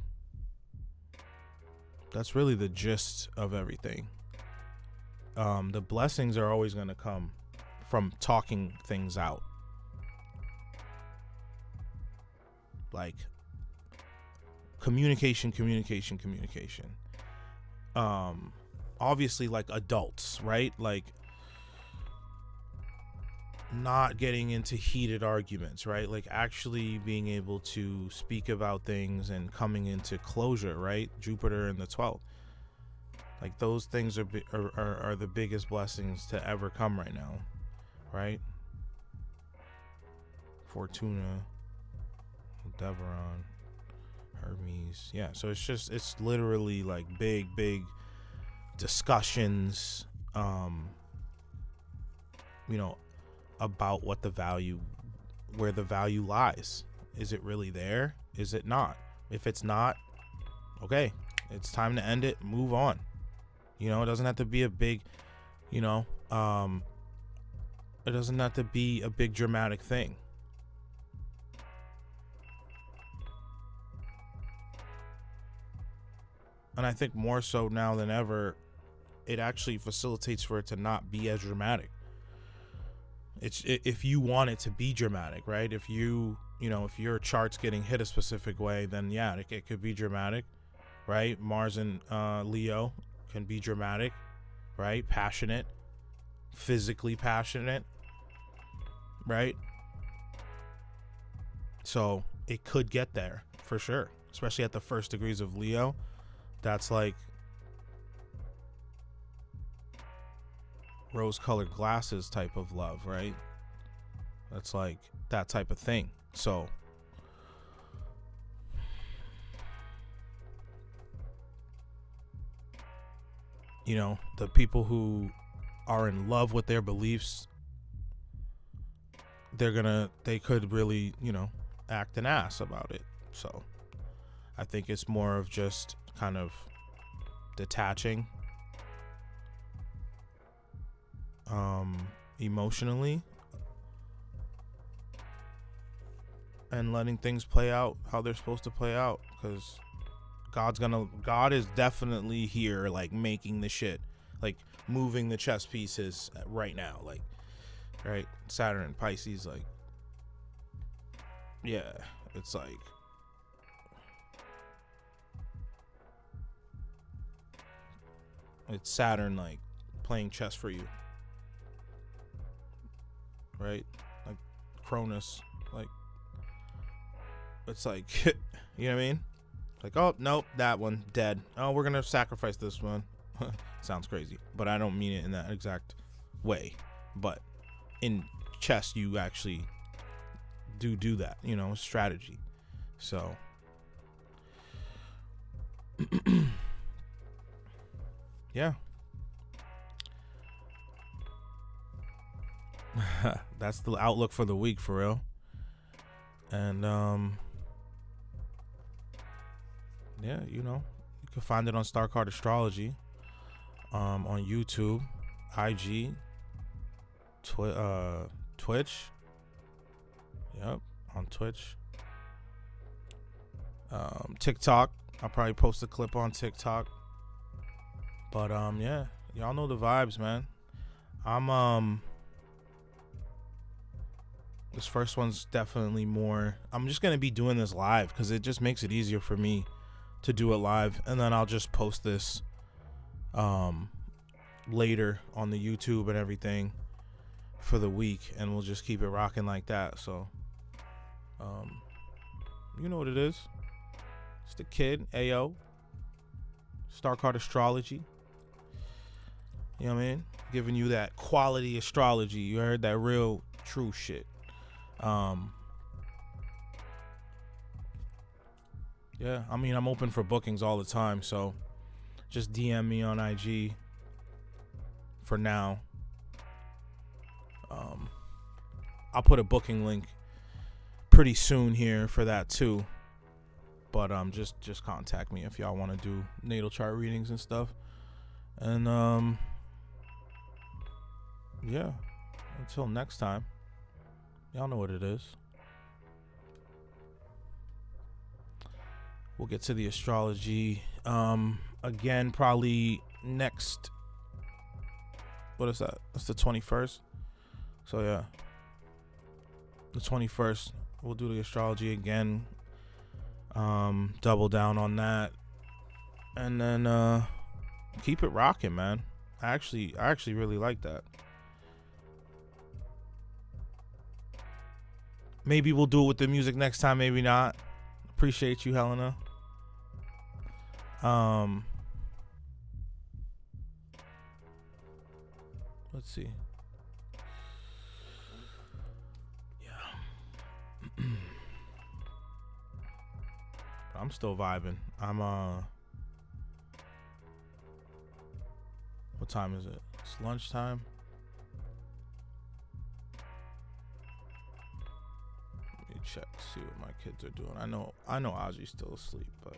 That's really the gist of everything. The blessings are always going to come from talking things out. Like communication. Obviously like adults, right? Like not getting into heated arguments, right? Like actually being able to speak about things and coming into closure, right? Jupiter in the 12th. Like those things are the biggest blessings to ever come right now, right? Fortuna, Deveron, Hermes. Yeah, so it's literally like big discussions, you know, about what where the value lies. Is it really there? Is it not? If it's not, okay, it's time to end it, move on. You know, it doesn't have to be a big, you know, it doesn't have to be a big dramatic thing. And I think more so now than ever, it actually facilitates for it to not be as dramatic. It's if you want it to be dramatic, right? If you know, if your chart's getting hit a specific way, then yeah, it could be dramatic, right? Mars and Leo can be dramatic, right? Passionate, physically passionate, right? So it could get there for sure, especially at the first degrees of Leo. That's like rose-colored glasses type of love, right? That's like that type of thing. So you know, the people who are in love with their beliefs they could really, act an ass about it. So I think it's more of just kind of detaching emotionally and letting things play out how they're supposed to play out, because God is definitely here, like making the shit, like moving the chess pieces right now, like, right? Saturn, Pisces, like, yeah, it's like it's Saturn, like playing chess for you, right? Like Cronus, like, it's like, you know what I mean? Like, oh, nope, that one dead. Oh, we're gonna sacrifice this one. Sounds crazy, but I don't mean it in that exact way. But in chess, you actually do that, strategy. So yeah. That's the outlook for the week, for real. And yeah, you can find it on Star Card Astrology, on YouTube, IG, Twitch. Yep, on Twitch. TikTok. I'll probably post a clip on TikTok. But yeah, y'all know the vibes, man. This first one's definitely more. I'm just gonna be doing this live because it just makes it easier for me to do it live, and then I'll just post this later on the YouTube and everything for the week, and we'll just keep it rocking like that. So you know what it is. It's the kid, Ayo. Star Card Astrology. You know what I mean? Giving you that quality astrology. You heard that real true shit. Yeah, I mean, I'm open for bookings all the time, so just DM me on IG for now. I'll put a booking link pretty soon here for that too. But just contact me if y'all want to do natal chart readings and stuff. And yeah, until next time, y'all know what it is. We'll get to the astrology again probably next. What is that? That's the 21st. So yeah, the 21st we'll do the astrology again. Double down on that, and then keep it rocking, man. I actually really like that. Maybe we'll do it with the music next time, maybe not. Appreciate you, Helena. Let's see. Yeah. I'm still vibing. What time is it? It's lunchtime. Let me check, see what my kids are doing. I know Ozzy's still asleep, but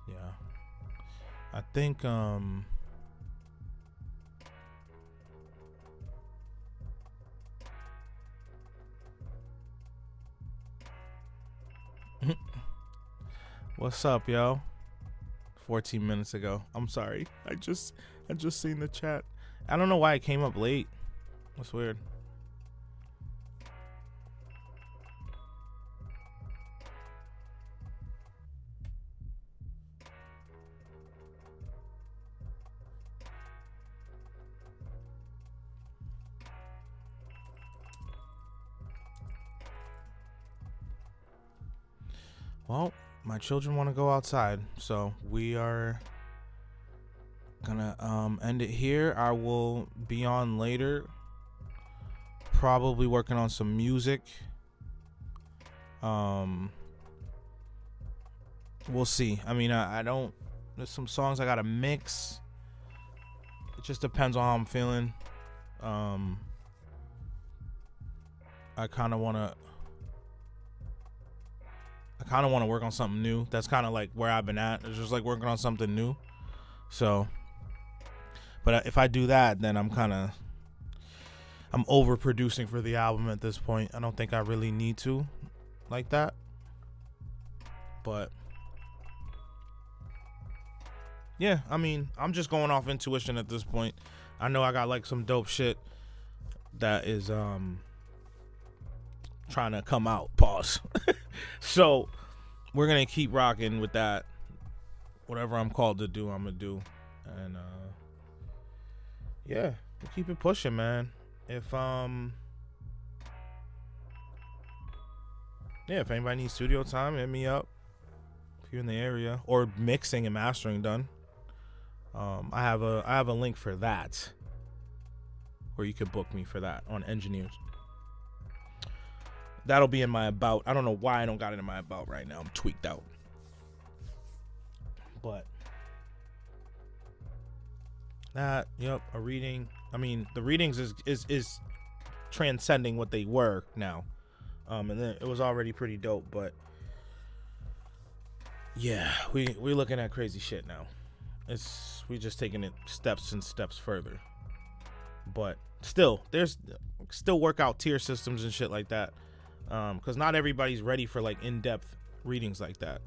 yeah. I think what's up, yo? 14 minutes ago. I'm sorry. I just seen the chat. I don't know why it came up late. That's weird. Well, my children want to go outside, so we are gonna end it here. I will be on later, probably working on some music. We'll see. I mean, I don't, there's some songs I gotta mix. It just depends on how I'm feeling. I kind of want to work on something new. That's kind of like where I've been at. It's just like working on something new. So, but if I do that, then I'm overproducing for the album at this point. I don't think I really need to like that. But yeah, I mean, I'm just going off intuition at this point. I know I got like some dope shit that is trying to come out. Pause. So we're gonna keep rocking with that. Whatever I'm called to do, I'm gonna do. And yeah, we'll keep it pushing, man. If anybody needs studio time, hit me up if you're in the area, or mixing and mastering done. I have a link for that, where you could book me for that on Engineers. That'll be in my about. I don't know why I don't got it in my about right now. I'm tweaked out. But that, yep, a reading. I mean, the readings is transcending what they were now. And then it was already pretty dope, but yeah, we're looking at crazy shit now. We just taking it steps and steps further. But still, there's still workout tier systems and shit like that. Because not everybody's ready for like in-depth readings like that.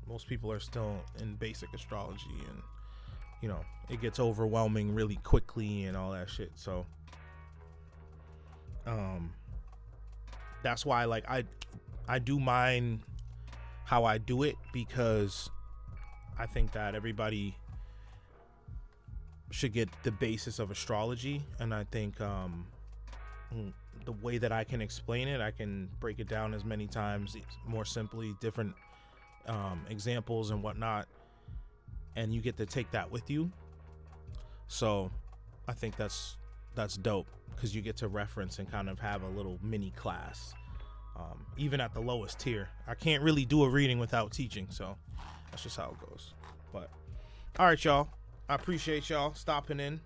Most people are still in basic astrology, and you know, it gets overwhelming really quickly and all that shit. So that's why like I do mind how I do it, because I think that everybody should get the basis of astrology. And I think the way that I can explain it, I can break it down as many times more simply, different examples and whatnot, and you get to take that with you. So I think that's dope, because you get to reference and kind of have a little mini class, even at the lowest tier. I can't really do a reading without teaching, so that's just how it goes. But all right, y'all, I appreciate y'all stopping in.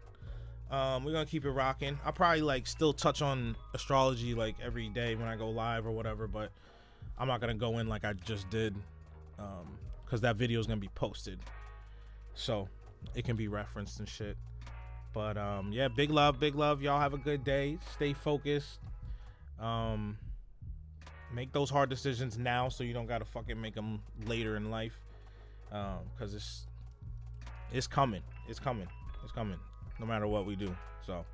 We're gonna keep it rocking. I'll probably like still touch on astrology like every day when I go live or whatever, but I'm not gonna go in like I just did, because that video is gonna be posted, so it can be referenced and shit. But yeah, big love. Y'all have a good day. Stay focused. Make those hard decisions now, so you don't gotta fucking make them later in life, because it's coming. No matter what we do. So